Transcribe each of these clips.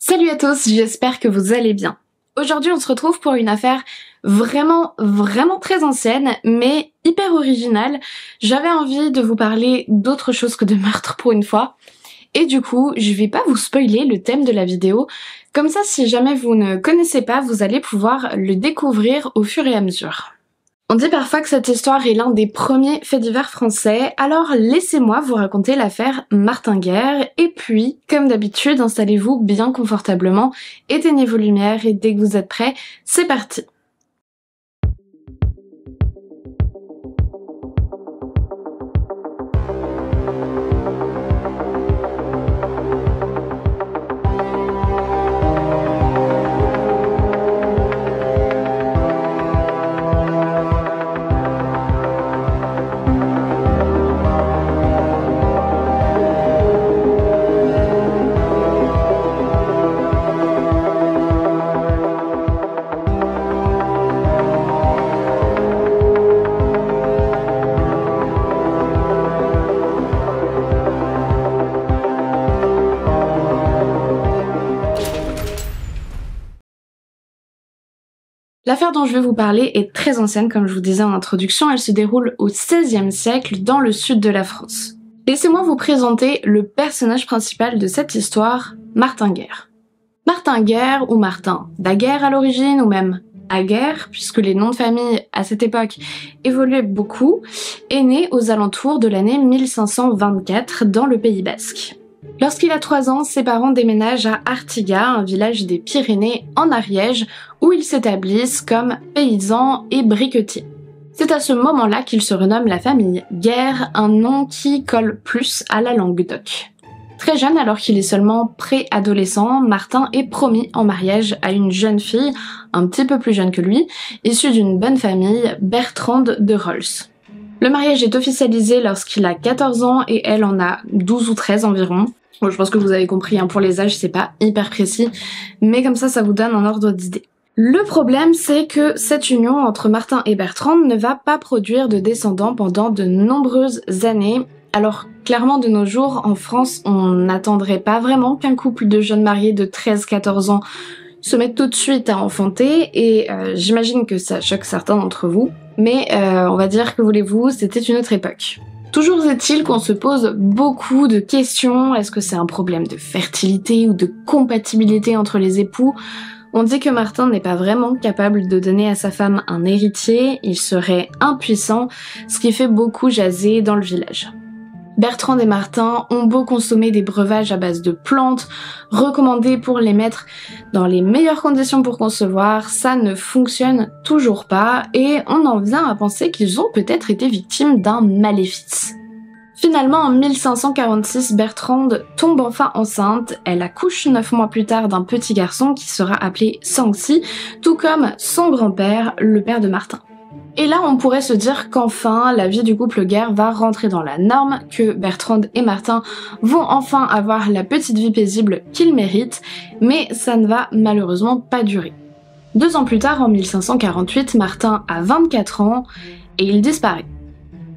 Salut à tous, j'espère que vous allez bien. Aujourd'hui on se retrouve pour une affaire vraiment très ancienne mais hyper originale. J'avais envie de vous parler d'autre chose que de meurtre pour une fois. Et du coup, je vais pas vous spoiler le thème de la vidéo. Comme ça, si jamais vous ne connaissez pas, vous allez pouvoir le découvrir au fur et à mesure. On dit parfois que cette histoire est l'un des premiers faits divers français, alors laissez-moi vous raconter l'affaire Martin Guerre, et puis, comme d'habitude, installez-vous bien confortablement, éteignez vos lumières et dès que vous êtes prêts, c'est parti. L'affaire dont je vais vous parler est très ancienne, comme je vous disais en introduction, elle se déroule au XVIe siècle dans le sud de la France. Laissez-moi vous présenter le personnage principal de cette histoire, Martin Guerre. Martin Guerre, ou Martin Daguerre à l'origine, ou même Aguerre, puisque les noms de famille à cette époque évoluaient beaucoup, est né aux alentours de l'année 1524 dans le Pays Basque. Lorsqu'il a 3 ans, ses parents déménagent à Artigat, un village des Pyrénées en Ariège, où ils s'établissent comme paysans et briquetiers. C'est à ce moment-là qu'il se renomme la famille Guerre, un nom qui colle plus à la Languedoc. Très jeune, alors qu'il est seulement pré-adolescent, Martin est promis en mariage à une jeune fille, un petit peu plus jeune que lui, issue d'une bonne famille, Bertrande de Rolls. Le mariage est officialisé lorsqu'il a 14 ans et elle en a 12 ou 13 environ. Bon, je pense que vous avez compris, hein, pour les âges c'est pas hyper précis, mais comme ça vous donne un ordre d'idée. Le problème, c'est que cette union entre Martin et Bertrande ne va pas produire de descendants pendant de nombreuses années. Alors clairement de nos jours, en France, on n'attendrait pas vraiment qu'un couple de jeunes mariés de 13-14 ans se mette tout de suite à enfanter, et j'imagine que ça choque certains d'entre vous, mais on va dire que voulez-vous, c'était une autre époque. Toujours est-il qu'on se pose beaucoup de questions, est-ce que c'est un problème de fertilité ou de compatibilité entre les époux ? On dit que Martin n'est pas vraiment capable de donner à sa femme un héritier, il serait impuissant, ce qui fait beaucoup jaser dans le village. Bertrande et Martin ont beau consommer des breuvages à base de plantes, recommandés pour les mettre dans les meilleures conditions pour concevoir, ça ne fonctionne toujours pas et on en vient à penser qu'ils ont peut-être été victimes d'un maléfice. Finalement, en 1546, Bertrande tombe enfin enceinte, elle accouche 9 mois plus tard d'un petit garçon qui sera appelé Sanxi, tout comme son grand-père, le père de Martin. Et là, on pourrait se dire qu'enfin, la vie du couple Guerre va rentrer dans la norme, que Bertrande et Martin vont enfin avoir la petite vie paisible qu'ils méritent, mais ça ne va malheureusement pas durer. 2 ans plus tard, en 1548, Martin a 24 ans et il disparaît.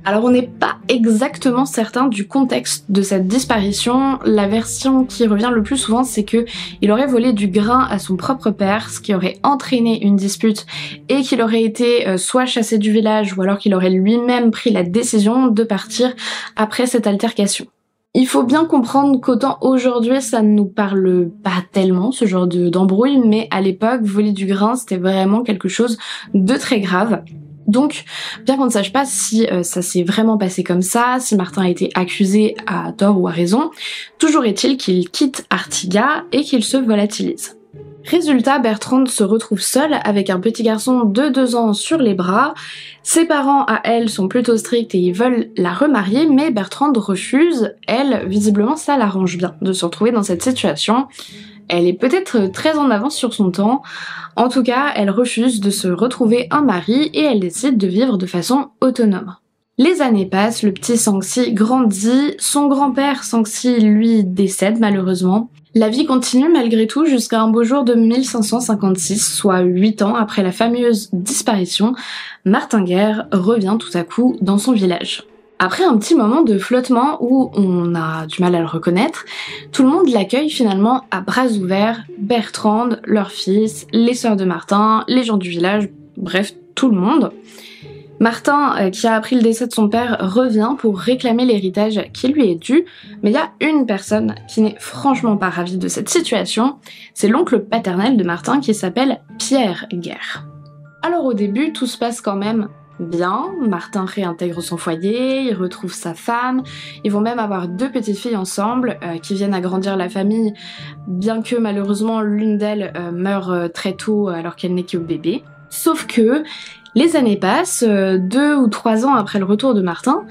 Alors on n'est pas exactement certain du contexte de cette disparition, la version qui revient le plus souvent c'est que il aurait volé du grain à son propre père, ce qui aurait entraîné une dispute et qu'il aurait été soit chassé du village ou alors qu'il aurait lui-même pris la décision de partir après cette altercation. Il faut bien comprendre qu'autant aujourd'hui ça ne nous parle pas tellement ce genre d'embrouille, mais à l'époque voler du grain c'était vraiment quelque chose de très grave. Donc, bien qu'on ne sache pas si ça s'est vraiment passé comme ça, si Martin a été accusé à tort ou à raison, toujours est-il qu'il quitte Artigat et qu'il se volatilise. Résultat, Bertrande se retrouve seule avec un petit garçon de 2 ans sur les bras. Ses parents, à elle, sont plutôt stricts et ils veulent la remarier, mais Bertrande refuse. Elle, visiblement, ça l'arrange bien de se retrouver dans cette situation. Elle est peut-être très en avance sur son temps. En tout cas, elle refuse de se retrouver un mari et elle décide de vivre de façon autonome. Les années passent, le petit Sanxi grandit, son grand-père Sanxi, lui, décède malheureusement. La vie continue malgré tout jusqu'à un beau jour de 1556, soit 8 ans après la fameuse disparition, Martin Guerre revient tout à coup dans son village. Après un petit moment de flottement où on a du mal à le reconnaître, tout le monde l'accueille finalement à bras ouverts, Bertrande, leur fils, les sœurs de Martin, les gens du village, bref, tout le monde. Martin, qui a appris le décès de son père, revient pour réclamer l'héritage qui lui est dû, mais il y a une personne qui n'est franchement pas ravie de cette situation, c'est l'oncle paternel de Martin qui s'appelle Pierre Guerre. Alors au début, tout se passe quand même bien, Martin réintègre son foyer, il retrouve sa femme, ils vont même avoir 2 petites filles ensemble qui viennent agrandir la famille, bien que malheureusement l'une d'elles meurt très tôt alors qu'elle n'est que bébé. Sauf que les années passent, 2 ou 3 ans après le retour de Martin,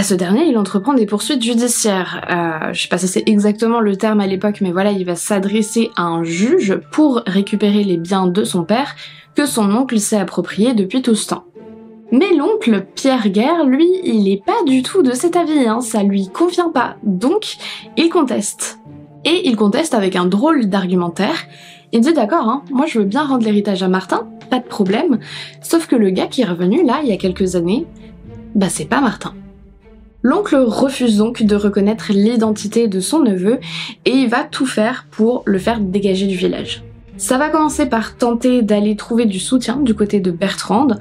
ce dernier il entreprend des poursuites judiciaires. Je sais pas si c'est exactement le terme à l'époque, mais voilà, il va s'adresser à un juge pour récupérer les biens de son père que son oncle s'est approprié depuis tout ce temps. Mais l'oncle, Pierre Guerre, lui, il est pas du tout de cet avis, ça lui convient pas, donc il conteste. Et il conteste avec un drôle d'argumentaire. Il dit d'accord, moi je veux bien rendre l'héritage à Martin, pas de problème, sauf que le gars qui est revenu là, il y a quelques années, c'est pas Martin. L'oncle refuse donc de reconnaître l'identité de son neveu et il va tout faire pour le faire dégager du village. Ça va commencer par tenter d'aller trouver du soutien du côté de Bertrande.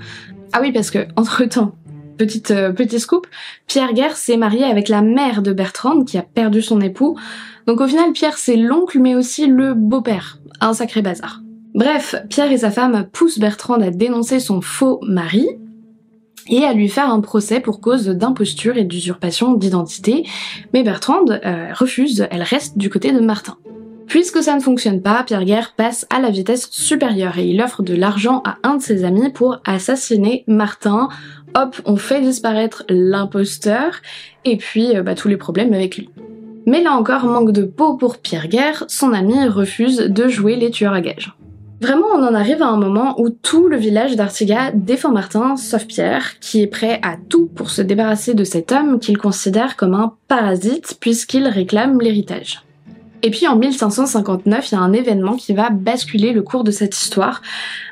Ah oui, parce que, entre-temps, petit scoop, Pierre Guerre s'est marié avec la mère de Bertrande qui a perdu son époux. Donc au final, Pierre c'est l'oncle mais aussi le beau-père. Un sacré bazar. Bref, Pierre et sa femme poussent Bertrande à dénoncer son faux mari et à lui faire un procès pour cause d'imposture et d'usurpation d'identité. Mais Bertrande refuse, elle reste du côté de Martin. Puisque ça ne fonctionne pas, Pierre Guerre passe à la vitesse supérieure et il offre de l'argent à un de ses amis pour assassiner Martin. Hop, on fait disparaître l'imposteur et puis tous les problèmes avec lui. Mais là encore, manque de peau pour Pierre Guerre, son ami refuse de jouer les tueurs à gages. Vraiment, on en arrive à un moment où tout le village d'Artigat défend Martin, sauf Pierre, qui est prêt à tout pour se débarrasser de cet homme qu'il considère comme un parasite puisqu'il réclame l'héritage. Et puis en 1559, il y a un événement qui va basculer le cours de cette histoire.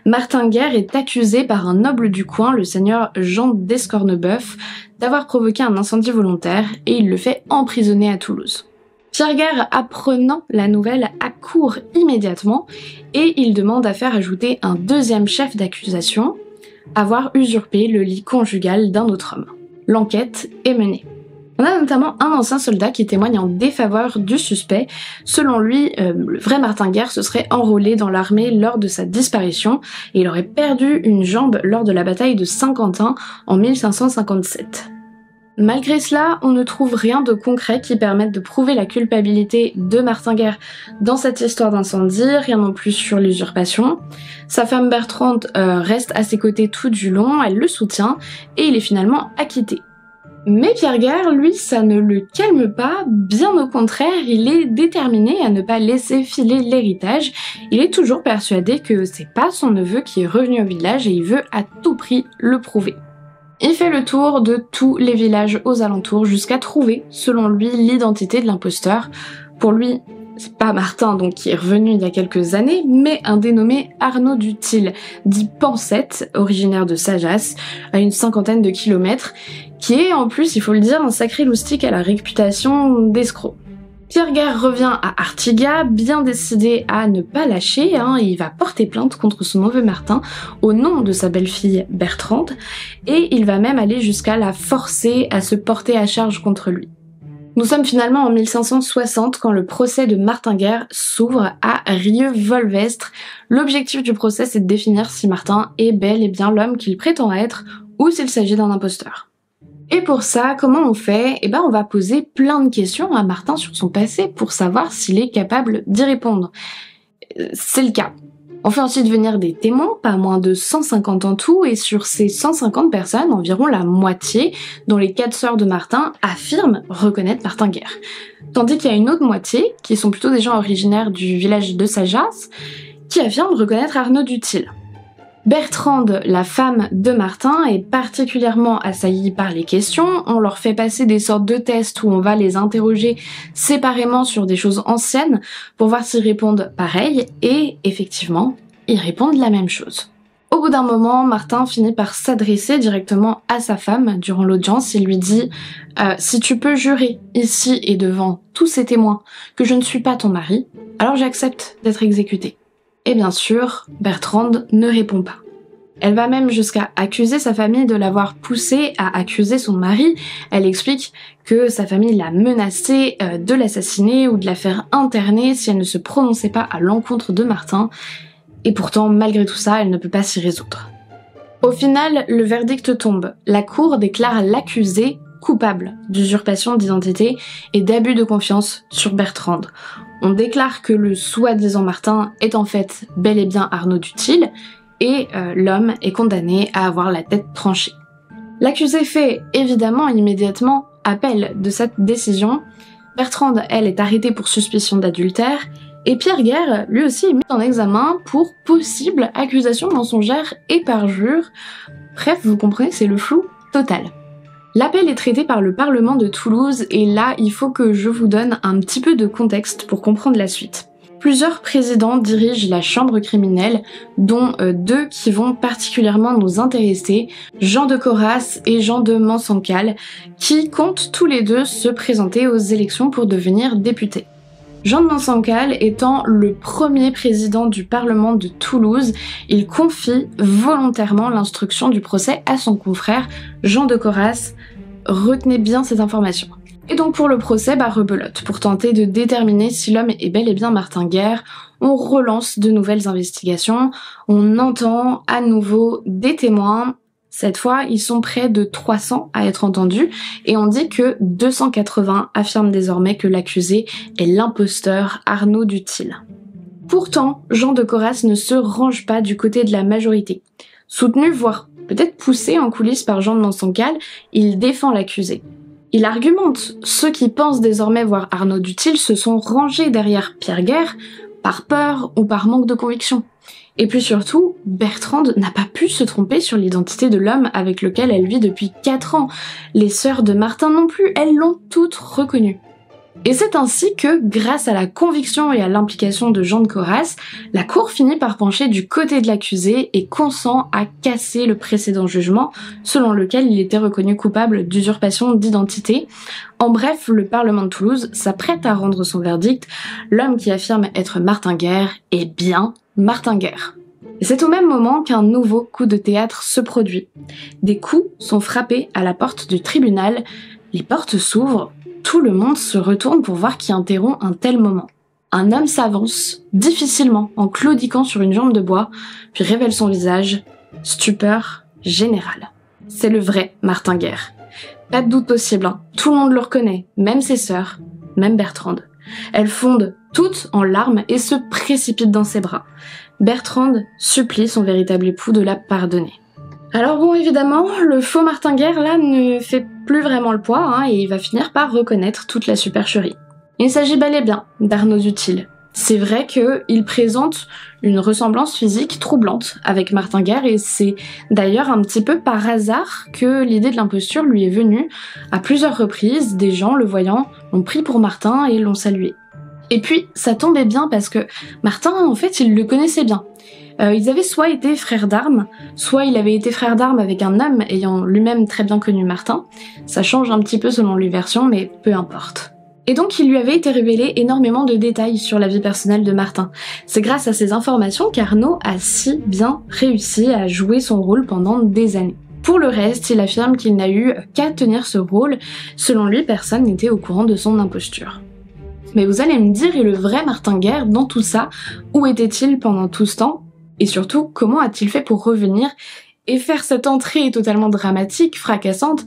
Martin Guerre est accusé par un noble du coin, le seigneur Jean d'Escornebœuf, d'avoir provoqué un incendie volontaire et il le fait emprisonner à Toulouse. Pierre Guerre, apprenant la nouvelle, accourt immédiatement et il demande à faire ajouter un 2e chef d'accusation, avoir usurpé le lit conjugal d'un autre homme. L'enquête est menée. On a notamment un ancien soldat qui témoigne en défaveur du suspect. Selon lui, le vrai Martin Guerre se serait enrôlé dans l'armée lors de sa disparition et il aurait perdu une jambe lors de la bataille de Saint-Quentin en 1557. Malgré cela, on ne trouve rien de concret qui permette de prouver la culpabilité de Martin Guerre dans cette histoire d'incendie, rien non plus sur l'usurpation. Sa femme Bertrande reste à ses côtés tout du long, elle le soutient et il est finalement acquitté. Mais Pierre Guerre, lui, ça ne le calme pas, bien au contraire, il est déterminé à ne pas laisser filer l'héritage. Il est toujours persuadé que c'est pas son neveu qui est revenu au village et il veut à tout prix le prouver. Il fait le tour de tous les villages aux alentours jusqu'à trouver, selon lui, l'identité de l'imposteur. Pour lui, c'est pas Martin donc qui est revenu il y a quelques années, mais un dénommé Arnaud Dutil, dit Pansette, originaire de Sajas, à une 50aine de kilomètres, qui est en plus, il faut le dire, un sacré loustic à la réputation d'escroc. Pierre Guerre revient à Artigat, bien décidé à ne pas lâcher, il va porter plainte contre son neveu Martin au nom de sa belle-fille Bertrande, et il va même aller jusqu'à la forcer à se porter à charge contre lui. Nous sommes finalement en 1560 quand le procès de Martin Guerre s'ouvre à Rieux-Volvestre. L'objectif du procès, c'est de définir si Martin est bel et bien l'homme qu'il prétend être ou s'il s'agit d'un imposteur. Et pour ça, comment on fait ? On va poser plein de questions à Martin sur son passé pour savoir s'il est capable d'y répondre. C'est le cas. On fait ensuite venir des témoins, pas moins de 150 en tout, et sur ces 150 personnes, environ la moitié, dont les 4 sœurs de Martin, affirment reconnaître Martin Guerre. Tandis qu'il y a une autre moitié, qui sont plutôt des gens originaires du village de Sajas, qui affirment reconnaître Arnaud Dutil. Bertrande, la femme de Martin, est particulièrement assaillie par les questions. On leur fait passer des sortes de tests où on va les interroger séparément sur des choses anciennes pour voir s'ils répondent pareil, et effectivement, ils répondent la même chose. Au bout d'un moment, Martin finit par s'adresser directement à sa femme durant l'audience. Il lui dit « Si tu peux jurer ici et devant tous ces témoins que je ne suis pas ton mari, alors j'accepte d'être exécutée. » Et bien sûr, Bertrande ne répond pas. Elle va même jusqu'à accuser sa famille de l'avoir poussée à accuser son mari. Elle explique que sa famille l'a menacée de l'assassiner ou de la faire interner si elle ne se prononçait pas à l'encontre de Martin. Et pourtant, malgré tout ça, elle ne peut pas s'y résoudre. Au final, le verdict tombe. La cour déclare l'accusé coupable d'usurpation d'identité et d'abus de confiance sur Bertrande. On déclare que le soi-disant Martin est en fait bel et bien Arnaud Duthil, et l'homme est condamné à avoir la tête tranchée. L'accusé fait évidemment immédiatement appel de cette décision. Bertrande, elle, est arrêtée pour suspicion d'adultère, et Pierre Guerre, lui aussi, est mis en examen pour possible accusation mensongère et parjure. Bref, vous comprenez, c'est le flou total. L'appel est traité par le Parlement de Toulouse, et là, il faut que je vous donne un petit peu de contexte pour comprendre la suite. Plusieurs présidents dirigent la chambre criminelle, dont deux qui vont particulièrement nous intéresser, Jean de Coras et Jean de Mansencal, qui comptent tous les deux se présenter aux élections pour devenir députés. Jean de Mansencal étant le premier président du Parlement de Toulouse, il confie volontairement l'instruction du procès à son confrère Jean de Coras. Retenez bien cette information. Et donc pour le procès, rebelote. Pour tenter de déterminer si l'homme est bel et bien Martin Guerre, on relance de nouvelles investigations, on entend à nouveau des témoins. Cette fois, ils sont près de 300 à être entendus, et on dit que 280 affirment désormais que l'accusé est l'imposteur Arnaud Duthil. Pourtant, Jean de Coras ne se range pas du côté de la majorité. Soutenu, voire peut-être poussé en coulisses par Jean de Mansencal, il défend l'accusé. Il argumente, ceux qui pensent désormais voir Arnaud Duthil se sont rangés derrière Pierre Guerre par peur ou par manque de conviction. Et puis surtout, Bertrande n'a pas pu se tromper sur l'identité de l'homme avec lequel elle vit depuis 4 ans. Les sœurs de Martin non plus, elles l'ont toutes reconnue. Et c'est ainsi que, grâce à la conviction et à l'implication de Jean de Coras, la cour finit par pencher du côté de l'accusé et consent à casser le précédent jugement, selon lequel il était reconnu coupable d'usurpation d'identité. En bref, le Parlement de Toulouse s'apprête à rendre son verdict. L'homme qui affirme être Martin Guerre est bien Martin Guerre. Et c'est au même moment qu'un nouveau coup de théâtre se produit. Des coups sont frappés à la porte du tribunal, les portes s'ouvrent, tout le monde se retourne pour voir qui interrompt un tel moment. Un homme s'avance, difficilement, en claudiquant sur une jambe de bois, puis révèle son visage, stupeur générale. C'est le vrai Martin Guerre. Pas de doute possible, tout le monde le reconnaît, même ses sœurs, même Bertrande. Elles fondent toutes en larmes et se précipitent dans ses bras. Bertrande supplie son véritable époux de la pardonner. Alors bon, évidemment, le faux Martin Guerre, là, ne fait plus vraiment le poids, et il va finir par reconnaître toute la supercherie. Il s'agit bel et bien d'Arnaud Duthil. C'est vrai qu'il présente une ressemblance physique troublante avec Martin Guerre, et c'est d'ailleurs un petit peu par hasard que l'idée de l'imposture lui est venue. À plusieurs reprises, des gens, le voyant, l'ont pris pour Martin et l'ont salué. Et puis, ça tombait bien parce que Martin, en fait, il le connaissait bien. Ils avaient soit été frères d'armes, soit il avait été frère d'armes avec un homme ayant lui-même très bien connu Martin. Ça change un petit peu selon les versions, mais peu importe. Et donc il lui avait été révélé énormément de détails sur la vie personnelle de Martin. C'est grâce à ces informations qu'Arnaud a si bien réussi à jouer son rôle pendant des années. Pour le reste, il affirme qu'il n'a eu qu'à tenir ce rôle. Selon lui, personne n'était au courant de son imposture. Mais vous allez me dire, et le vrai Martin Guerre dans tout ça, où était-il pendant tout ce temps ? Et surtout, comment a-t-il fait pour revenir et faire cette entrée totalement dramatique, fracassante,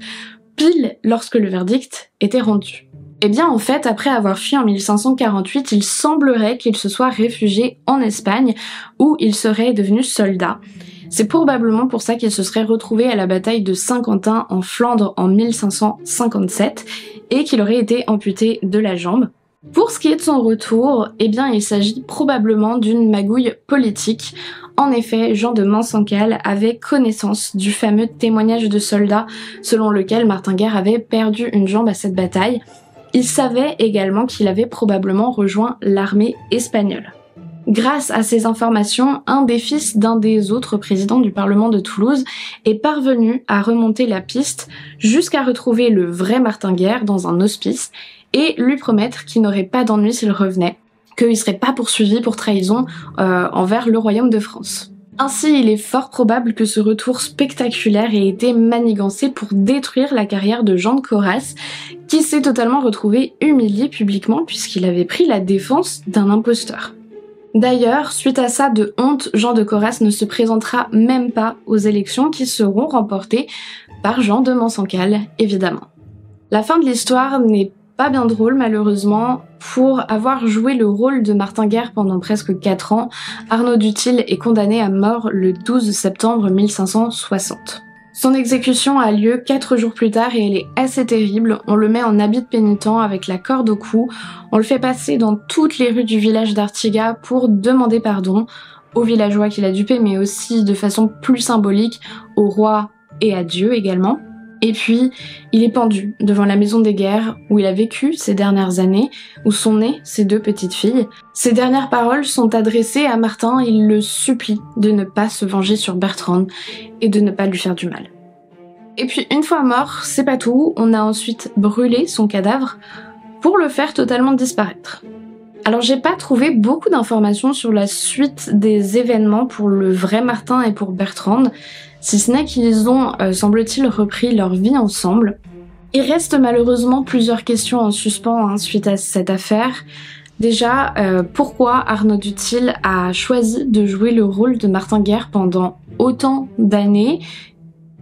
pile lorsque le verdict était rendu? Eh bien en fait, après avoir fui en 1548, il semblerait qu'il se soit réfugié en Espagne, où il serait devenu soldat. C'est probablement pour ça qu'il se serait retrouvé à la bataille de Saint-Quentin en Flandre en 1557, et qu'il aurait été amputé de la jambe. Pour ce qui est de son retour, eh bien il s'agit probablement d'une magouille politique. En effet, Jean de Mansencal avait connaissance du fameux témoignage de soldats selon lequel Martin Guerre avait perdu une jambe à cette bataille. Il savait également qu'il avait probablement rejoint l'armée espagnole. Grâce à ces informations, un des fils d'un des autres présidents du Parlement de Toulouse est parvenu à remonter la piste jusqu'à retrouver le vrai Martin Guerre dans un hospice et lui promettre qu'il n'aurait pas d'ennui s'il revenait, qu'il ne serait pas poursuivi pour trahison envers le royaume de France. Ainsi, il est fort probable que ce retour spectaculaire ait été manigancé pour détruire la carrière de Jean de Coras, qui s'est totalement retrouvé humilié publiquement puisqu'il avait pris la défense d'un imposteur. D'ailleurs, suite à ça, de honte, Jean de Coras ne se présentera même pas aux élections qui seront remportées par Jean de Mansencal, évidemment. La fin de l'histoire n'est pas bien drôle malheureusement. Pour avoir joué le rôle de Martin Guerre pendant presque 4 ans, Arnaud Duthil est condamné à mort le 12 septembre 1560. Son exécution a lieu 4 jours plus tard et elle est assez terrible. On le met en habit de pénitent avec la corde au cou, on le fait passer dans toutes les rues du village d'Artigat pour demander pardon aux villageois qu'il a dupés, mais aussi de façon plus symbolique au roi et à Dieu également. Et puis, il est pendu devant la maison des guerres où il a vécu ces dernières années, où sont nées ses 2 petites filles. Ses dernières paroles sont adressées à Martin, il le supplie de ne pas se venger sur Bertrande et de ne pas lui faire du mal. Et puis, une fois mort, c'est pas tout, on a ensuite brûlé son cadavre pour le faire totalement disparaître. Alors j'ai pas trouvé beaucoup d'informations sur la suite des événements pour le vrai Martin et pour Bertrande, si ce n'est qu'ils ont, semble-t-il, repris leur vie ensemble. Il reste malheureusement plusieurs questions en suspens suite à cette affaire. Déjà, pourquoi Arnaud Duthil a choisi de jouer le rôle de Martin Guerre pendant autant d'années?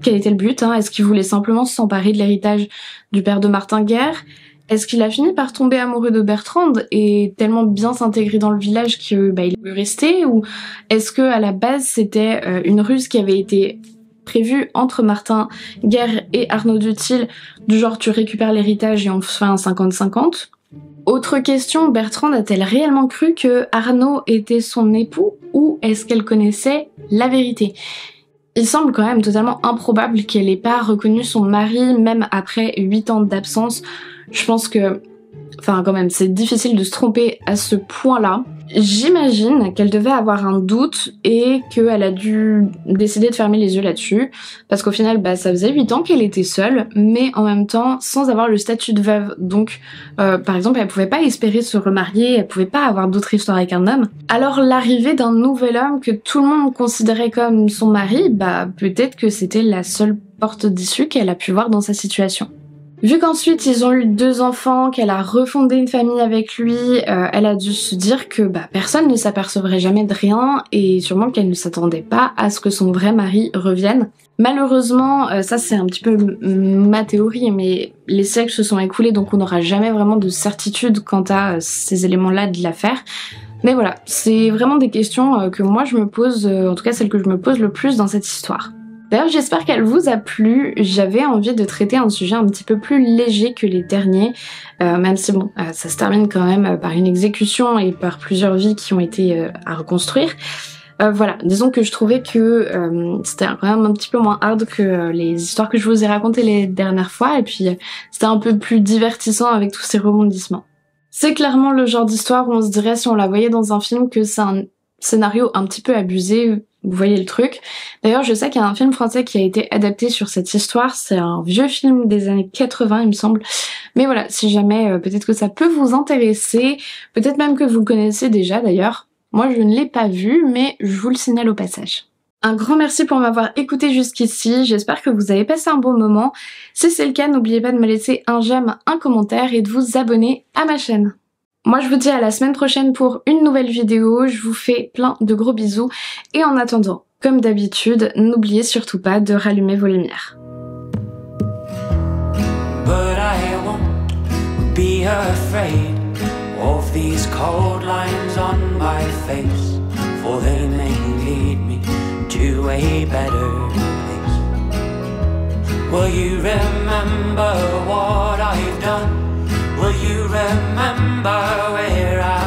Quel était le but? Est-ce qu'il voulait simplement s'emparer de l'héritage du père de Martin Guerre? Est-ce qu'il a fini par tomber amoureux de Bertrande et tellement bien s'intégrer dans le village qu'il veut rester? Ou est-ce que à la base c'était une ruse qui avait été prévue entre Martin Guerre et Arnaud Duthil, du genre tu récupères l'héritage et on fait un 50-50? Autre question, Bertrande a-t-elle réellement cru que Arnaud était son époux ou est-ce qu'elle connaissait la vérité? Il semble quand même totalement improbable qu'elle ait pas reconnu son mari même après 8 ans d'absence. Je pense que, quand même, c'est difficile de se tromper à ce point-là. J'imagine qu'elle devait avoir un doute et qu'elle a dû décider de fermer les yeux là-dessus. Parce qu'au final, ça faisait 8 ans qu'elle était seule, mais en même temps, sans avoir le statut de veuve. Donc, par exemple, elle pouvait pas espérer se remarier, elle pouvait pas avoir d'autres histoires avec un homme. Alors, l'arrivée d'un nouvel homme que tout le monde considérait comme son mari, peut-être que c'était la seule porte d'issue qu'elle a pu voir dans sa situation. Vu qu'ensuite ils ont eu 2 enfants, qu'elle a refondé une famille avec lui, elle a dû se dire que personne ne s'apercevrait jamais de rien et sûrement qu'elle ne s'attendait pas à ce que son vrai mari revienne. Malheureusement, ça c'est un petit peu ma théorie, mais les siècles se sont écoulés donc on n'aura jamais vraiment de certitude quant à ces éléments-là de l'affaire. Mais voilà, c'est vraiment des questions que moi je me pose, en tout cas celles que je me pose le plus dans cette histoire. D'ailleurs, j'espère qu'elle vous a plu. J'avais envie de traiter un sujet un petit peu plus léger que les derniers, même si ça se termine quand même par une exécution et par plusieurs vies qui ont été à reconstruire. Voilà, disons que je trouvais que c'était quand même un petit peu moins hard que les histoires que je vous ai racontées les dernières fois, et puis c'était un peu plus divertissant avec tous ces rebondissements. C'est clairement le genre d'histoire où on se dirait si on la voyait dans un film que c'est un scénario un petit peu abusé. Vous voyez le truc. D'ailleurs, je sais qu'il y a un film français qui a été adapté sur cette histoire. C'est un vieux film des années 80, il me semble. Mais voilà, si jamais, peut-être que ça peut vous intéresser. Peut-être même que vous le connaissez déjà, d'ailleurs. Moi, je ne l'ai pas vu, mais je vous le signale au passage. Un grand merci pour m'avoir écouté jusqu'ici. J'espère que vous avez passé un bon moment. Si c'est le cas, n'oubliez pas de me laisser un j'aime, un commentaire et de vous abonner à ma chaîne. Moi je vous dis à la semaine prochaine pour une nouvelle vidéo, je vous fais plein de gros bisous et en attendant, comme d'habitude, n'oubliez surtout pas de rallumer vos lumières. But I won't be afraid of these cold lines on my face, for they may lead me to a better place. Will you remember what I've done? Will you remember where I